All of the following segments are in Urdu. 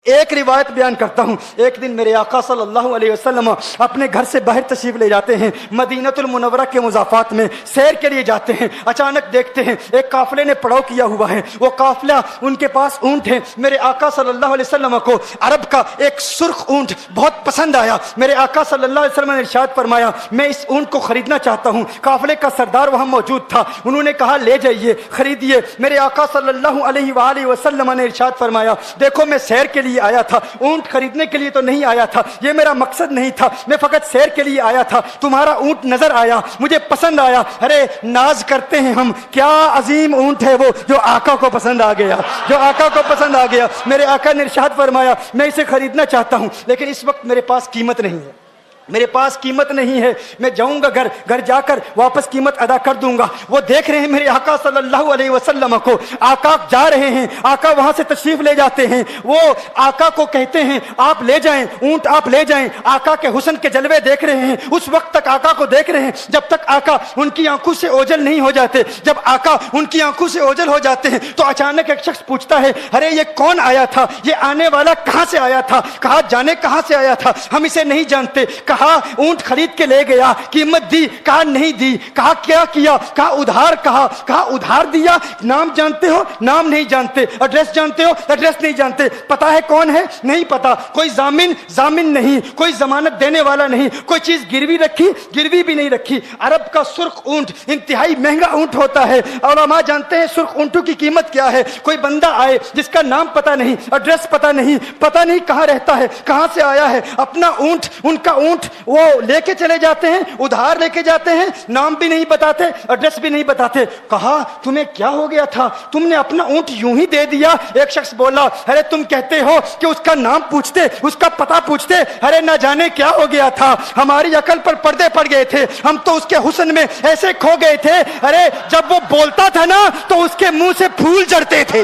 ایک روایت بیان کرتا ہوں. ایک دن میرے آقا صلی اللہ علیہ وسلم اپنے گھر سے باہر تشریف لے جاتے ہیں, مدینہ المنورہ کے مضافات میں سیر کے لیے جاتے ہیں. اچانک دیکھتے ہیں ایک قافلے نے پڑاؤ کیا ہوا ہے. وہ قافلہ, ان کے پاس اونٹ ہے. میرے آقا صلی اللہ علیہ وسلم کو عرب کا ایک سرخ اونٹ بہت پسند آیا. میرے آقا صلی اللہ علیہ وسلم نے ارشاد فرمایا میں اس اونٹ کو خریدنا چاہتا ہوں. قافلے کا سردار وہاں موجود تھا, انہوں نے کہا لے جائیے, خریدیے. میرے آقا صلی اللہ علیہ وآلہ وسلم نے ارشاد فرمایا دیکھو میں سیر کے لیے آیا تھا, اونٹ خریدنے کے لیے تو نہیں آیا تھا, یہ میرا مقصد نہیں تھا, میں فقط سیر کے لیے آیا تھا. تمہارا اونٹ نظر آیا, مجھے پسند آیا. ارے ناز کرتے ہیں ہم, کیا عظیم اونٹ ہے وہ جو آقا کو پسند آ گیا, جو آقا کو پسند آ گیا. میرے آقا نے ارشاد فرمایا میں اسے خریدنا چاہتا ہوں لیکن اس وقت میرے پاس قیمت نہیں ہے, میرے پاس قیمت نہیں ہے, میں جاؤں گا گھر جا کر واپس قیمت ادا کر دوں گا. وہ دیکھ رہے ہیں میرے آقا صلی اللہ علیہ وسلم کو, آقا جا رہے ہیں, آقا وہاں سے تشریف لے جاتے ہیں. وہ آقا کو کہتے ہیں آپ لے جائیں, اونٹ آپ لے جائیں. آقا کے حسن کے جلوے دیکھ رہے ہیں, اس وقت تک آقا کو دیکھ رہے ہیں جب تک آقا ان کی آنکھوں سے اوجھل نہیں ہو جاتے. جب آقا ان کی آنکھوں سے اوجھل ہو جاتے ہیں تو اچانک ایک شخص پوچھتا ہے ارے یہ کون آیا تھا, یہ آنے والا کہاں سے آیا تھا, کہا جانے کہاں سے آیا تھا, ہم اسے نہیں جانتے. کہا اونٹ خرید کے لے گیا, قیمت دی, کہا نہیں دی. کہا کیا کیا, کہا ادھار, کہا ادھار دیا. نام جانتے ہو, نام نہیں جانتے. ایڈریس جانتے ہو, ایڈریس نہیں جانتے. پتا ہے کون ہے, نہیں پتا. کوئی ضامن نہیں, کوئی ضمانت دینے والا نہیں, کوئی چیز گروی رکھی, گروی بھی نہیں رکھی. عرب کا سرخ اونٹ انتہائی مہنگا اونٹ ہوتا ہے. علماء جانتے ہیں سرخ اونٹوں کی قیمت کیا ہے. کوئی بندہ آئے جس کا نام پتا نہیں, ایڈریس پتا نہیں کہاں رہتا ہے, کہاں سے آیا ہے, اپنا اونٹ, ان کا اونٹ وہ لے کے چلے جاتے ہیں, ادھار لے کے جاتے ہیں, نام بھی نہیں بتاتے, ایڈریس بھی نہیں بتاتے. کہا تمہیں کیا ہو گیا تھا, تم نے اپنا اونٹ یوں ہی دے دیا. ایک شخص بولا ارے تم کہتے ہو کہ اس کا نام پوچھتے, اس کا پتہ پوچھتے, ارے نہ جانے کیا ہو گیا تھا, ہماری عقل پر پردے پڑ گئے تھے, ہم تو اس کے حسن میں ایسے کھو گئے تھے. ارے جب وہ بولتا تھا نا تو اس کے منہ سے پھول جھڑتے تھے,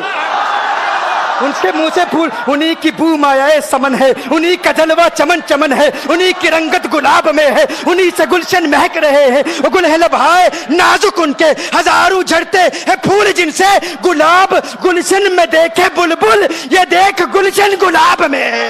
ان کے منہ سے پھول. انہی کی بو مایائے سمن ہے, انہی کا جلوہ چمن چمن ہے, انہی کی رنگت گلاب میں ہے, انہی سے گلشن مہک رہے ہیں. وہ گل ہے لبہائے نازک ان کے, ہزاروں جھڑتے ہیں پھول جن سے گلاب گلشن میں دیکھے بلبل, یہ دیکھ گلشن گلاب میں ہے,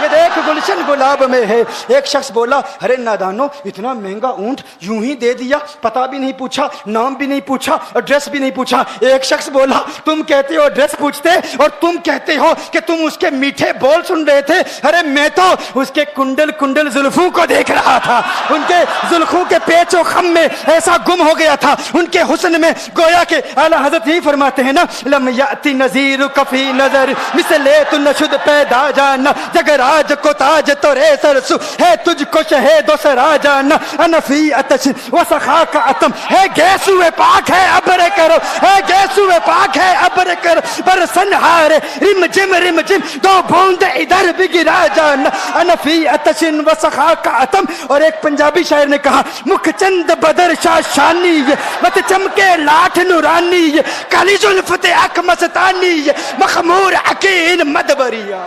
یہ دیکھ گلشن گلاب میں ہے. ایک شخص بولا ارے نادانو اتنا مہنگا اونٹ یوں ہی دے دیا, پتہ بھی نہیں پوچھا, نام بھی نہیں پوچھا, ایڈریس بھی نہیں پوچھا. ایک شخص بولا تم کہتے ہو ایڈریس پوچھتے اور تم کہتے ہو کہ تم اس کے میٹھے بول سن رہے تھے. ارے میں تو اس کے کنڈل زلفوں کو دیکھ رہا تھا, ان کے زلفوں کے پیچ و خم میں ایسا گم ہو گیا تھا, ان کے حسن میں. گویا کہ اعلیٰ حضرت ہی فرماتے ہیں نا لم یاتی نذیر کفی نظر مثلے تو نشد پیدا جانا, جگراج کو تاج تو رے سرسو ہے تجھ کو شہید و سرا جانا, انفی اتش و سخا کا اتم ہے گیسو پاک ہے ابر کرو, ہے گیسو پاک ہے ابر کرو, برسن ہارے رم جم دو بوند ادھر بھی گرا جانا, انفی اتشن و سخا کا اتم. اور ایک پنجابی شاعر نے کہا مکھ چند بدر شاہ شانی, مت چمکے لاٹھ نورانی, کالی زلفت اک مستانی, مخمور عقیل مدبریا.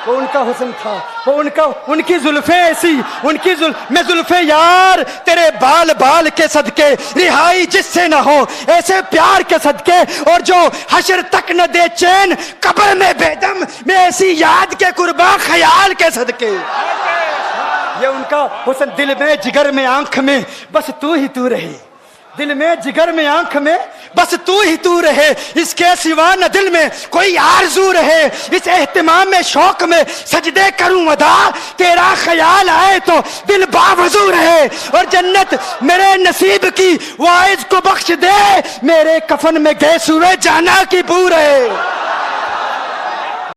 وہ ان کا حسن تھا, وہ ان کی زلفیں ایسی, ان کی میں زلفیں یار تیرے بال کے صدقے, رہائی جس سے نہ ہو ایسے پیار کے صدقے, اور جو حشر تک نہ دے چین قبر میں بے دم, میں ایسی یاد کے قرباں خیال کے صدقے. یہ ان کا حسن, دل میں جگر میں آنکھ میں بس تو ہی تو رہے, دل میں جگر میں آنکھ میں بس تو ہی تو رہے, اس کے سوا نہ دل میں کوئی آرزو رہے. اس اہتمام میں شوق میں سجدے کروں ادا, تیرا خیال آئے تو دل باوضو رہے. اور جنت میرے نصیب کی وائز کو بخش دے, میرے کفن میں گیسوئے جانا کی بو رہے.